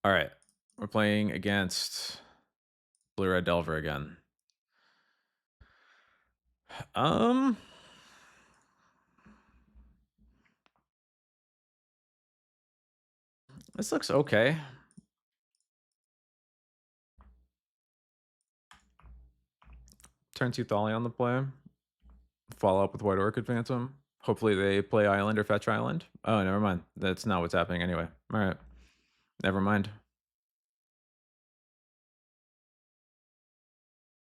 All right. We're playing against Blue-Red Delver again. Um, this looks okay. Turn 2 Thali on the play. Follow up with White Orchid Phantom. Hopefully they play Island or Fetch Island. Oh, never mind. That's not what's happening anyway. All right. Never mind.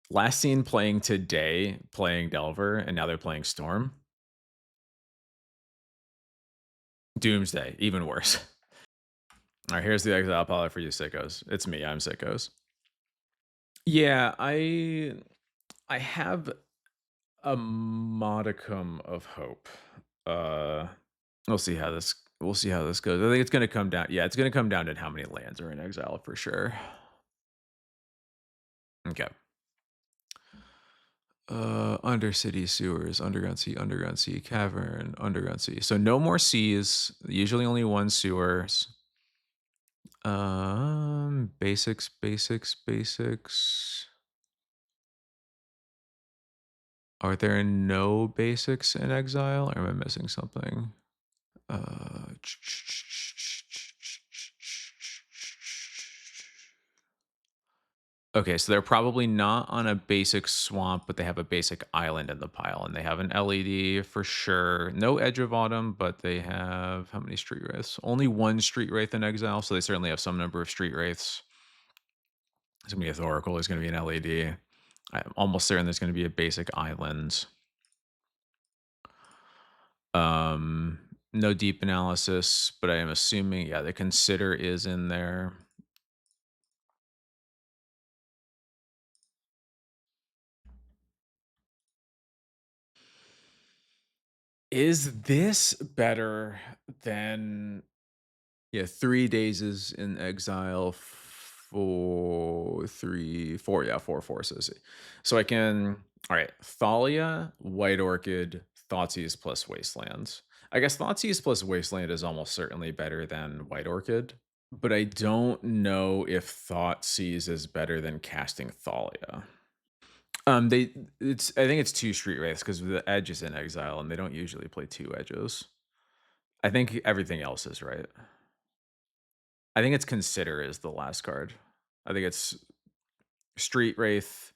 Last seen playing today, playing Delver, and now they're playing Storm. Doomsday, even worse. All right, here's the exile pilot for you sickos. It's me, I'm sickos. Yeah, I have a modicum of hope. Uh we'll see how this goes. I think it's gonna come down. Yeah, it's gonna come down to how many lands are in exile for sure. Okay. Undercity sewers, underground sea, cavern, underground sea. So no more seas, usually only one sewers. Basics. Are there no basics in exile? Or am I missing something? Okay, so they're probably not on a basic swamp, but they have a basic island in the pile, and they have an LED for sure. No Edge of Autumn, but they have how many Street Wraiths? Only one Street Wraith in exile, so they certainly have some number of Street Wraiths. There's gonna be a Thoracle, there's gonna be an LED. I'm almost certain there's gonna be a basic island. No deep analysis, but I am assuming, yeah, the consider is in there. Is this better than 3 days is in exile for 4 forces. So I can all right, Thalia, White Orchid, Thoughtseize plus Wastelands. I guess Thoughtseize plus Wasteland is almost certainly better than White Orchid, but I don't know if Thoughtseize is better than casting Thalia. They it's I think it's 2 Street Wraiths because the edge is in exile and they don't usually play 2 edges. I think everything else is right. I think it's Consider is the last card. I think it's Street Wraith,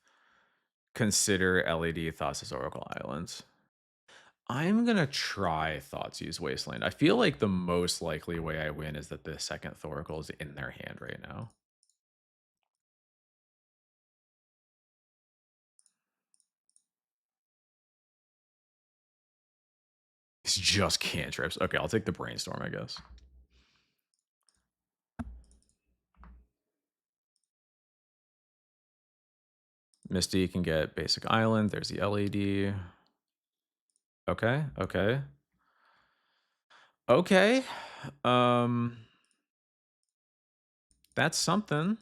Consider, LED, Thassa's Oracle Islands. I'm gonna try Thoughtseize Wasteland. I feel like the most likely way I win is that the second Thoracle is in their hand right now. It's just cantrips. Okay, I'll take the Brainstorm, I guess. Misty can get basic island. There's the LED. Okay, okay. Okay. That's something.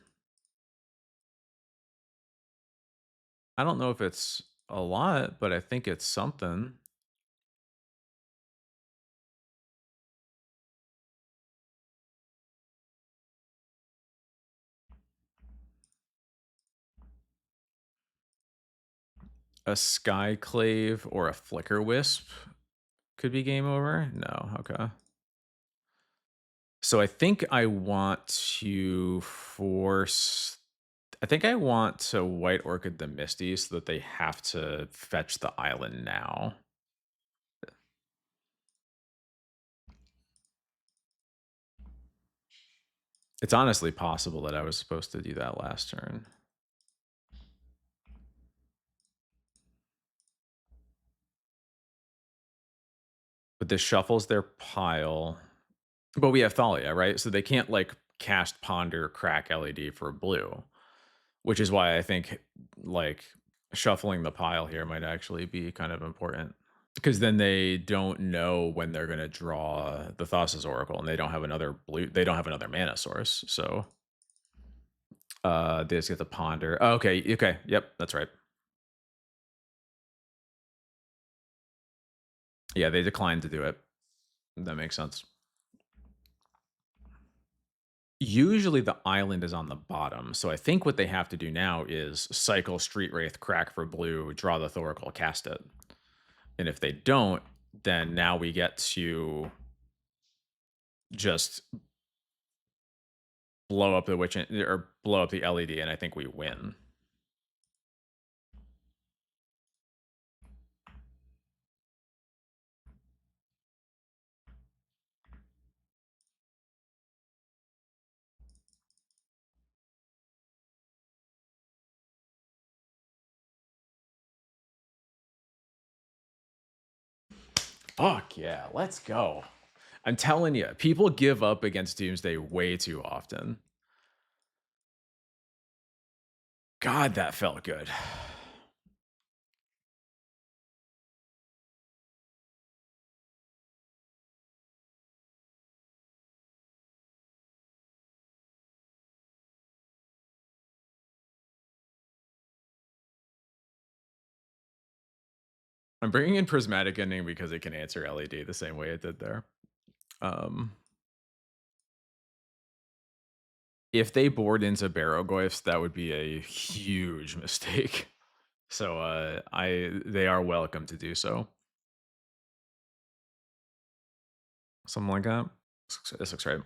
I don't know if it's a lot, but I think it's something. A Skyclave or a Flicker Wisp could be game over? No, okay. So I think I want to force I think I want to White Orchid the Misty so that they have to fetch the island now. It's honestly possible that I was supposed to do that last turn. But this shuffles their pile. But we have Thalia, right? So they can't like cast Ponder, crack LED for blue, which is why I think like shuffling the pile here might actually be kind of important. Because then they don't know when they're gonna draw the Thassa's Oracle, and they don't have another mana source. So they just get to ponder. Oh, okay, yep, that's right. Yeah, they declined to do it. That makes sense. Usually the island is on the bottom, so I think what they have to do now is cycle Street Wraith, crack for blue, draw the Thoracle, cast it. And if they don't, then now we get to just blow up the or blow up the LED, and I think we win. Fuck yeah, let's go. I'm telling you, people give up against Doomsday way too often. God, that felt good. I'm bringing in Prismatic Ending because it can answer LED the same way it did there. Um, if they board into Barrowgoyfs, that would be a huge mistake. So they are welcome to do so. Something like that. This looks right.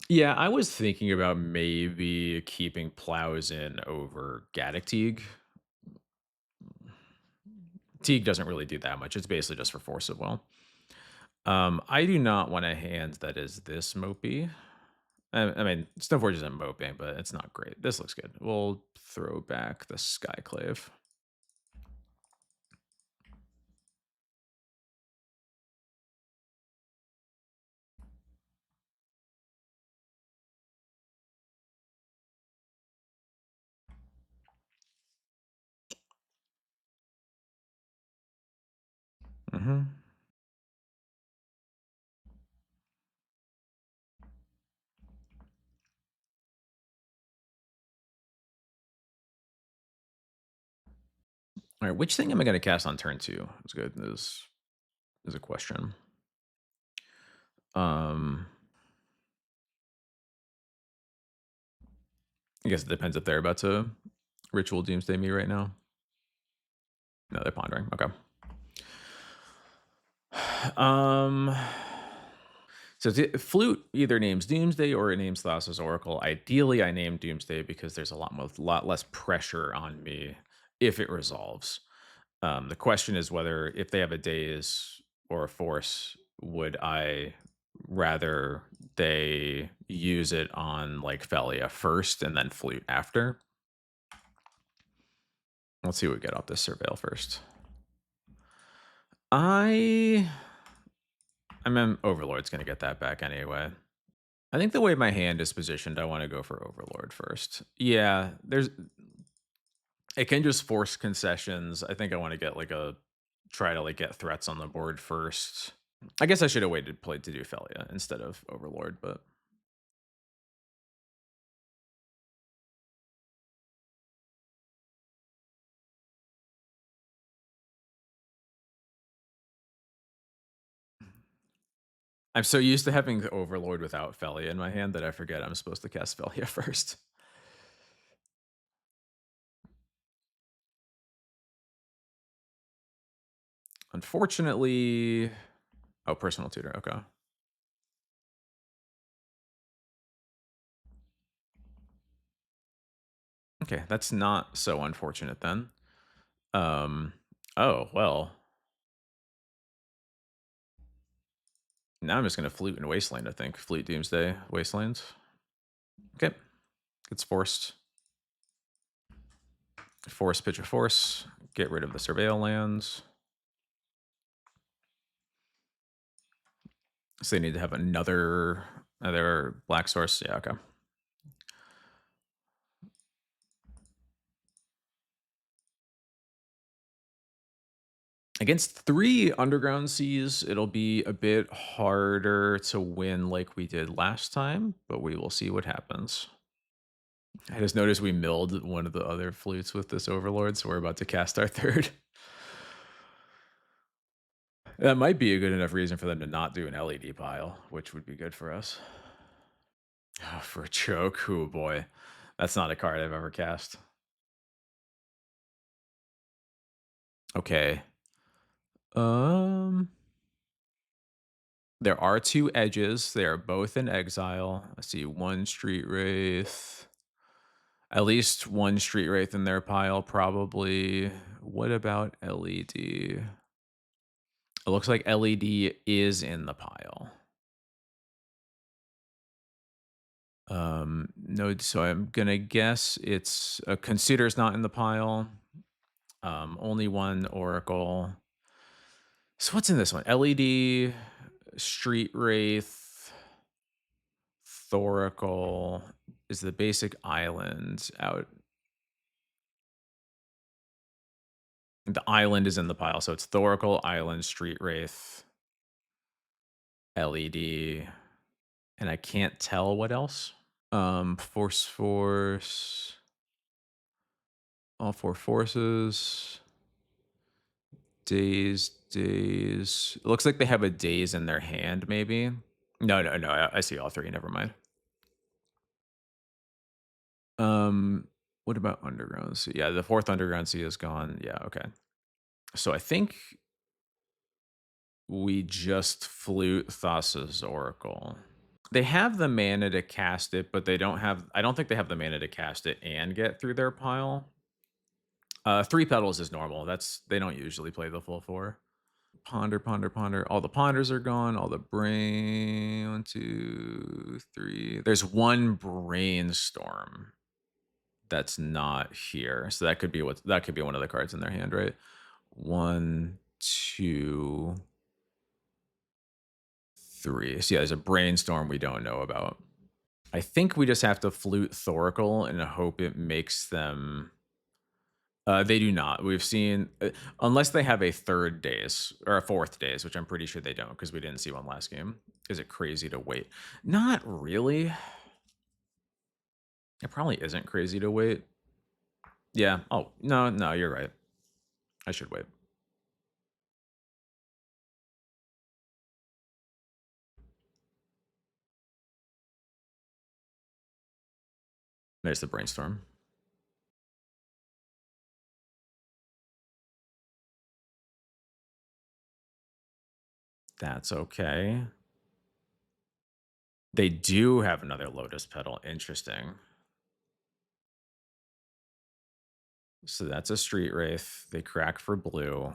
Yeah, I was thinking about maybe keeping plows in over Gaddock Teague. Teague doesn't really do that much. It's basically just for force of will. I do not want a hand that is this mopey. I mean, Stoneforge isn't moping, but it's not great. This looks good. We'll throw back the Skyclave. Mm-hmm. All right, which thing am I going to cast on turn 2? That's good. Is a question. I guess it depends if they're about to Ritual Doomsday me right now. No, they're pondering. Okay. Um. So Flute either names Doomsday or it names Thassa's Oracle. Ideally, I name Doomsday because there's a lot less pressure on me if it resolves. The question is whether if they have a daze or a force, would I rather they use it on like Felia first and then Flute after? Let's see what we get off this Surveil first. I mean, Overlord's going to get that back anyway. I think the way my hand is positioned, I want to go for Overlord first. Yeah, it can just force concessions. I think I want to get like try to like get threats on the board first. I guess I should have played to do Felia instead of Overlord, but I'm so used to having the Overlord without Felia in my hand that I forget I'm supposed to cast Felia first. Unfortunately, oh, personal tutor. Okay. Okay, that's not so unfortunate then. Um, oh, well. Now I'm just gonna Flute and Wasteland, I think. Fleet Doomsday, Wasteland. Okay. Gets forced. Force, pitch a force. Get rid of the Surveil lands. So they need to have another black source. Yeah, okay. Against 3 Underground Seas, it'll be a bit harder to win like we did last time, but we will see what happens. I just noticed we milled one of the other flutes with this overlord, so we're about to cast our third. That might be a good enough reason for them to not do an LED pile, which would be good for us. For a choke, oh boy. That's not a card I've ever cast. Okay. Um there are two edges. They are both in exile. I see one street wraith. At least one street wraith in their pile, probably. What about LED? It looks like LED is in the pile. No, so I'm gonna guess it's consider's not in the pile. Only one oracle. So what's in this one? LED, street wraith, thoracle is the basic island out. The island is in the pile, so it's thoracle, island, street wraith, LED, and I can't tell what else. Force, all four forces. Days. It looks like they have a daze in their hand, maybe. No. I see all three. Never mind. Um, what about Underground Sea? Yeah, the fourth Underground Sea is gone. Yeah, okay. So I think we just flute Thassa's Oracle. They have the mana to cast it, but they don't have. I don't think they have the mana to cast it and get through their pile. Three petals is normal. They don't usually play the full four. Ponder. All the ponders are gone. All the brain. 1, 2, 3. There's one brainstorm that's not here. So that could be one of the cards in their hand, right? 1, 2, 3. So yeah, there's a brainstorm we don't know about. I think we just have to flute Thoracle and hope it makes them. They do not. We've seen unless they have a third days or a fourth days, which I'm pretty sure they don't because we didn't see one last game. Is it crazy to wait? Not really. It probably isn't crazy to wait. Yeah. Oh no, you're right. I should wait. There's the brainstorm. That's okay. They do have another lotus petal. Interesting. So that's a street wraith. They crack for blue.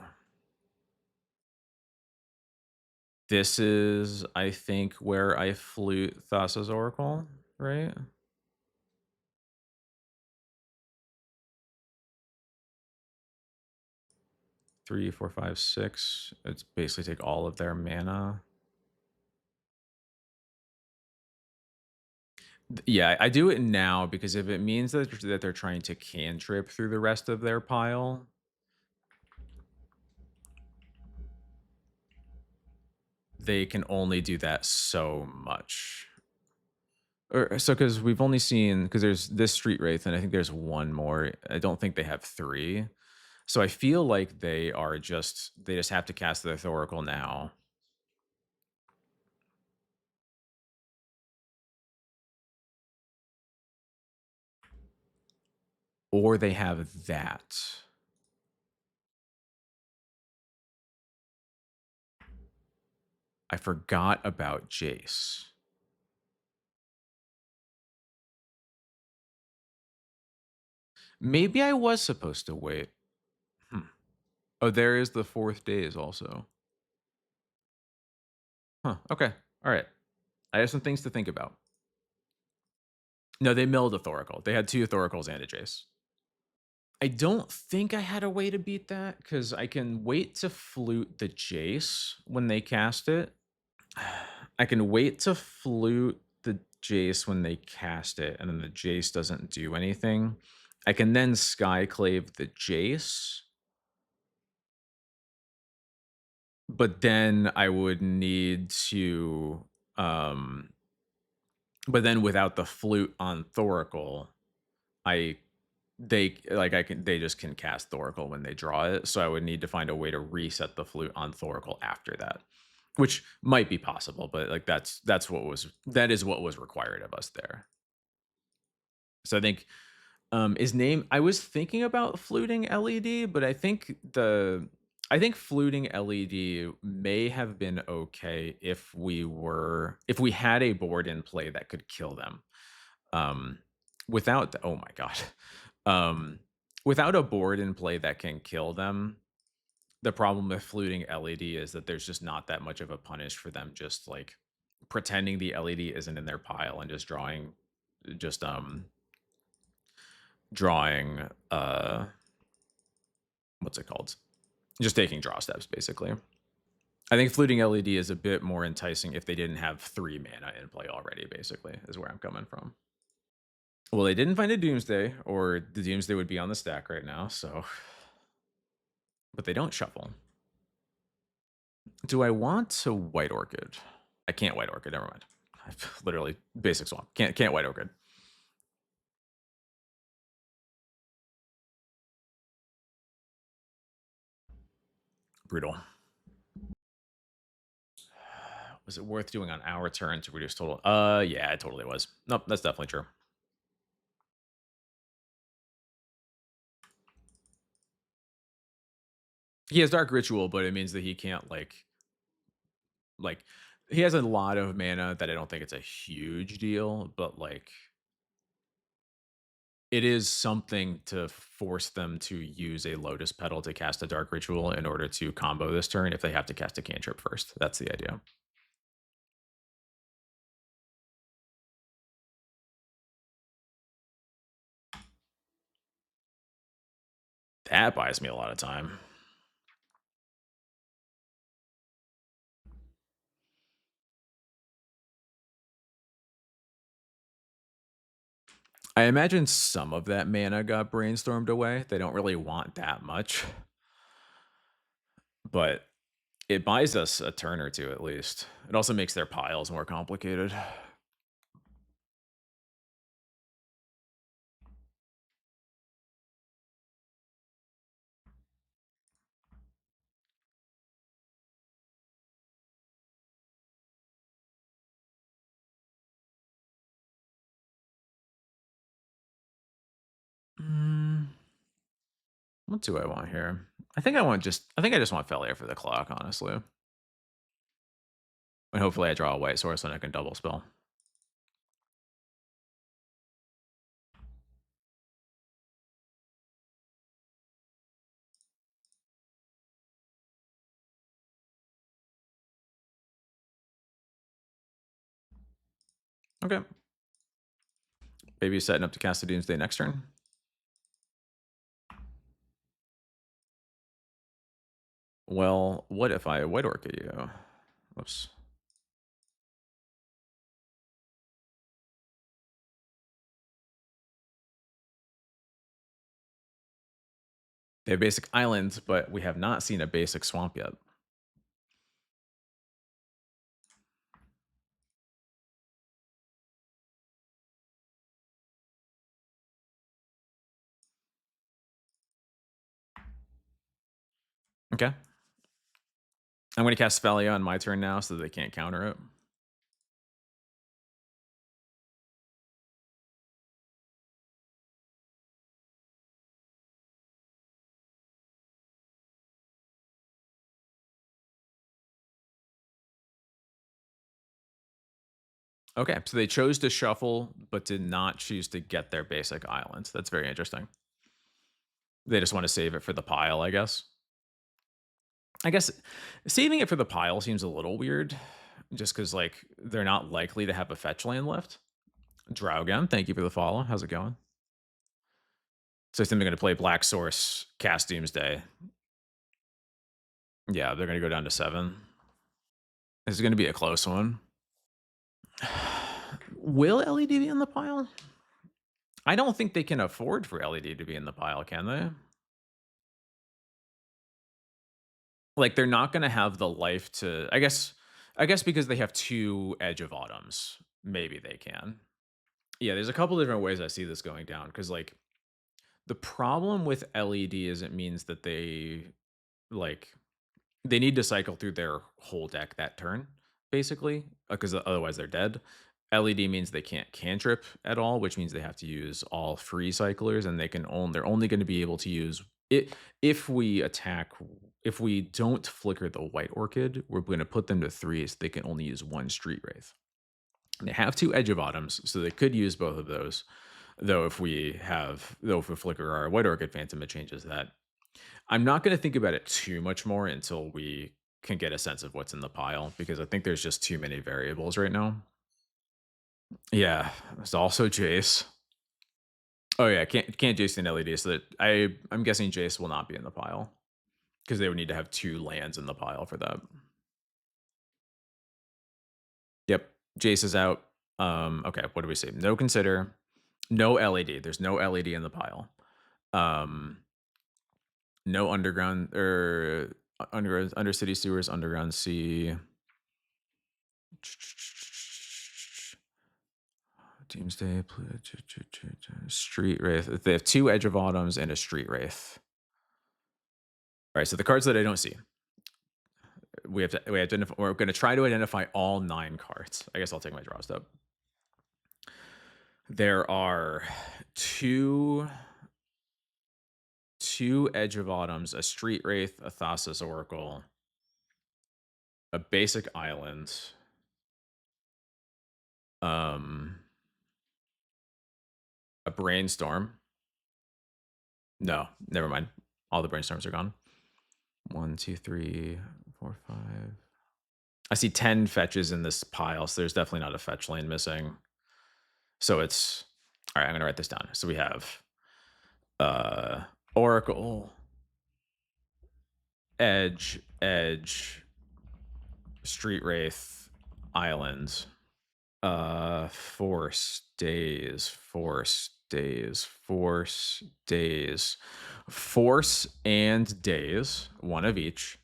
This is, I think, where I flute Thassa's Oracle, right? 3, 4, 5, 6. It's basically take all of their mana. Yeah, I do it now because if it means that they're trying to cantrip through the rest of their pile, they can only do that so much. Or so because we've only seen because there's this street wraith and I think there's one more. I don't think they have three. So I feel like they just have to cast their Thoracle now. Or they have that. I forgot about Jace. Maybe I was supposed to wait. Oh, there is the fourth days also. Huh. Okay. All right. I have some things to think about. No, they milled a Thoracle. They had two Thoracles and a Jace. I don't think I had a way to beat that because I can wait to flute the Jace when they cast it. I can wait to flute the Jace when they cast it, and then the Jace doesn't do anything. I can then Skyclave the Jace, but then I would need to but then without the flute on Thoracle, I they like I can they just can cast Thoracle when they draw it, so I would need to find a way to reset the flute on Thoracle after that, which might be possible, but like that is what was required of us there. So I think his name I was thinking about fluting LED, but I think fluting LED may have been okay if we had a board in play that could kill them. Um, oh my god. Um, without a board in play that can kill them, the problem with fluting LED is that there's just not that much of a punish for them just like pretending the LED isn't in their pile and just just drawing what's it called? Just taking draw steps basically. I think fluting LED is a bit more enticing if they didn't have 3 mana in play already, basically, is where I'm coming from. Well, they didn't find a Doomsday, or the Doomsday would be on the stack right now, so but they don't shuffle. Do I want to White Orchid? I can't White Orchid, never mind. Literally basic swamp. Can't White Orchid. Brutal. Was it worth doing on our turn to reduce total? Yeah, it totally was. Nope, that's definitely true. He has Dark Ritual, but it means that he can't like he has a lot of mana that I don't think it's a huge deal, but like it is something to force them to use a Lotus Petal to cast a Dark Ritual in order to combo this turn if they have to cast a cantrip first. That's the idea. That buys me a lot of time. I imagine some of that mana got brainstormed away. They don't really want that much, but it buys us a turn or two at least. It also makes their piles more complicated. Mm, what do I want here? I think I just want Failure for the clock, honestly. And hopefully I draw a white source and I can double spell. Okay. Maybe setting up to cast a Doomsday next turn. Well, what if I White Orchid you? Whoops. They have basic islands, but we have not seen a basic swamp yet. Okay. I'm going to cast Spellia on my turn now so they can't counter it. Okay, so they chose to shuffle, but did not choose to get their basic islands. That's very interesting. They just want to save it for the pile, I guess. I guess saving it for the pile seems a little weird, just because like they're not likely to have a fetch land left. Draugen, thank you for the follow. How's it going? So I think they're going to play Black Source, cast Doomsday. Yeah, they're going to go down to 7. This is going to be a close one. Will LED be in the pile? I don't think they can afford for LED to be in the pile, can they? Like they're not going to have the life to I guess because they have 2 Edge of Autumns, maybe they can. Yeah, there's a couple different ways I see this going down cuz like The problem with LED is it means that like they need to cycle through their whole deck that turn, basically, because otherwise they're dead. LED means they can't cantrip at all, which means they have to use all free cyclers, and they're only going to be able to use it if we attack. If we don't flicker the white orchid, we're going to put them to three, so they can only use one street wraith. And they have two edge of bottoms, so they could use both of those. Though if we flicker our white orchid phantom, it changes that. I'm not going to think about it too much more until we can get a sense of what's in the pile, because I think there's just too many variables right now. Yeah, there's also Jace. Oh yeah, can't Jace in LED, so that I'm guessing Jace will not be in the pile because they would need to have two lands in the pile for that. Yep, Jace is out. Okay, what do we say? No consider, no LED. There's no LED in the pile. Um, no underground or under city sewers, underground sea. Doomsday, Street Wraith. They have two Edge of Autumns and a Street Wraith. All right, so the cards that I don't see, we're going to try to identify all 9 cards. I guess I'll take my draw step. There are two Edge of Autumns, a Street Wraith, a Thassa's Oracle, a basic island, um, a Brainstorm. No, never mind. All the Brainstorms are gone. 1, 2, 3, 4, 5. I see 10 fetches in this pile, so there's definitely not a fetch lane missing. So it's all right. I'm gonna write this down. So we have Oracle, Edge, Street Wraith, Island, Force, Daze, and Daze, one of each.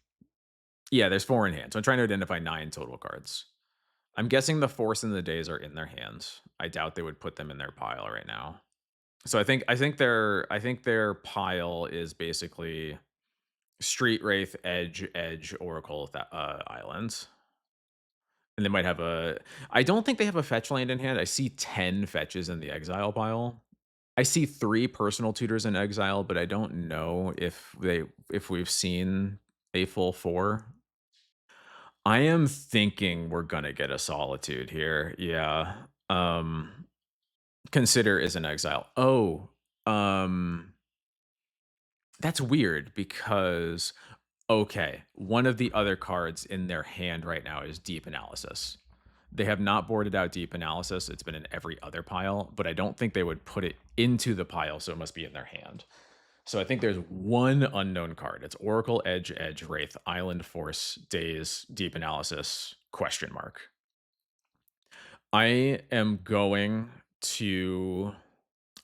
Yeah, there's 4 in hand. So I'm trying to identify 9 total cards. I'm guessing the Force and the Days are in their hands. I doubt they would put them in their pile right now. So I think their pile is basically Street Wraith, Edge, Oracle, Islands. And they might have I don't think they have a fetch land in hand. I see 10 fetches in the exile pile. I see 3 personal tutors in exile, but I don't know if we've seen a full 4. I am thinking we're gonna get a solitude here. Yeah. Consider is an exile. Oh, um, that's weird because okay, one of the other cards in their hand right now is deep analysis. They have not boarded out deep analysis. It's been in every other pile, but I don't think they would put it into the pile, so it must be in their hand. So I think there's one unknown card. It's Oracle, Edge, Wraith, Island, Force, Days, Deep Analysis, question mark. I am going to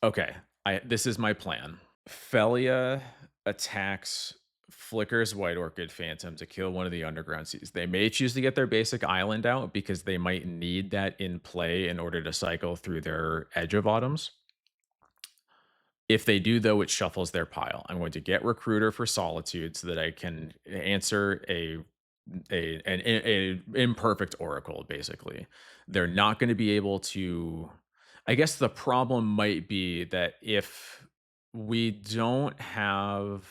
okay. This is my plan. Felia attacks Flicker's White Orchid Phantom to kill one of the underground seas. They may choose to get their basic island out because they might need that in play in order to cycle through their Edge of Autumns. If they do, though, it shuffles their pile. I'm going to get Recruiter for Solitude so that I can answer an imperfect Oracle, basically. They're not going to be able to. I guess the problem might be that if we don't have.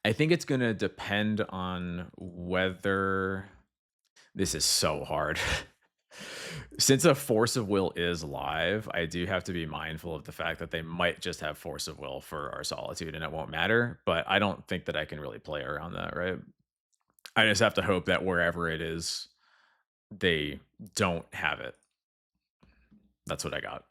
I think it's going to depend on whether. This is so hard. Since a force of will is live, I do have to be mindful of the fact that they might just have force of will for our solitude and it won't matter. But I don't think that I can really play around that, right? I just have to hope that wherever it is, they don't have it. That's what I got.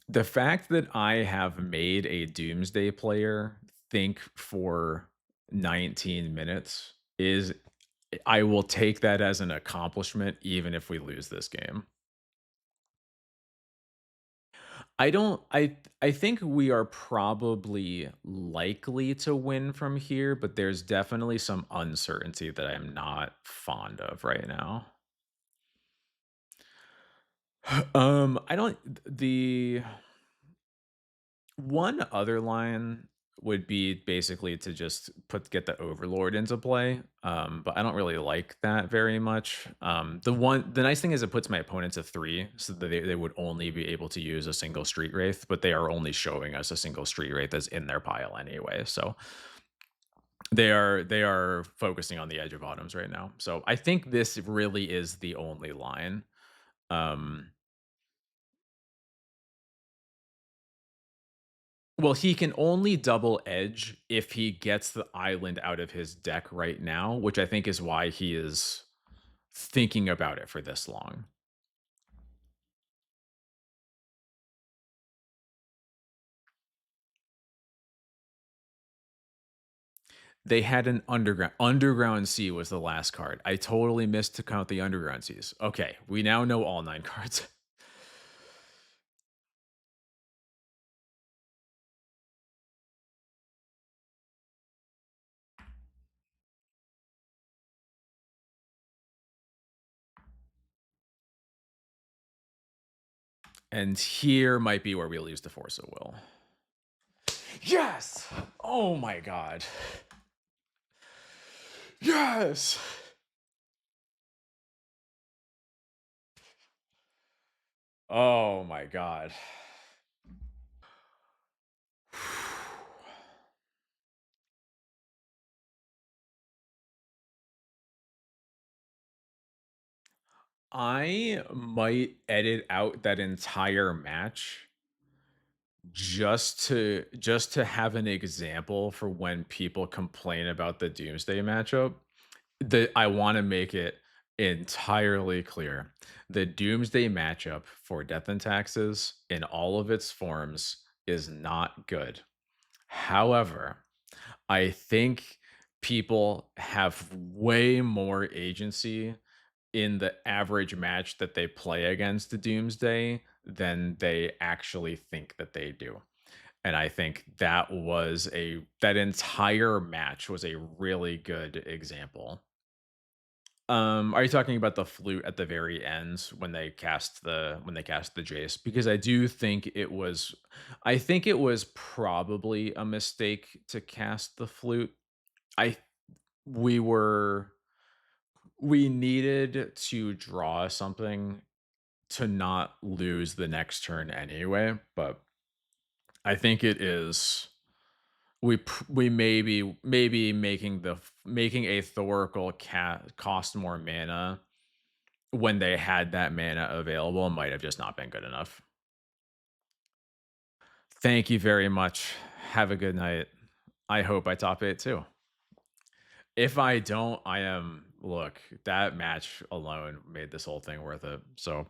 The fact that I have made a Doomsday player think for 19 minutes is I will take that as an accomplishment even if we lose this game. I think we are probably likely to win from here, but there's definitely some uncertainty that I'm not fond of right now. I don't the one other line would be basically to just get the overlord into play, but I don't really like that very much. The nice thing is it puts my opponents at 3, so that they would only be able to use a single street wraith, but they are only showing us a single street wraith that's in their pile anyway. So they are focusing on the edge of autumns right now. So I think this really is the only line. Um Well, he can only double edge if he gets the island out of his deck right now, which I think is why he is thinking about it for this long. They had an underground sea was the last card. I totally missed to count the underground seas. Okay, we now know all 9 cards. And here might be where we lose the force of will. Yes! Oh my god. Yes! Oh my god. I might edit out that entire match just to have an example for when people complain about the Doomsday matchup. I want to make it entirely clear. The Doomsday matchup for Death and Taxes in all of its forms is not good. However, I think people have way more agency in the average match that they play against the Doomsday than they actually think that they do. And I think that entire match was a really good example. Are you talking about the flute at the very end when they cast the Jace? Because I think it was probably a mistake to cast the flute. I we were we needed to draw something to not lose the next turn anyway, but I think it is we maybe making a Thoracle cost more mana when they had that mana available might have just not been good enough. Thank you very much. Have a good night. I hope I top 8 too. If I don't, I am look, that match alone made this whole thing worth it. So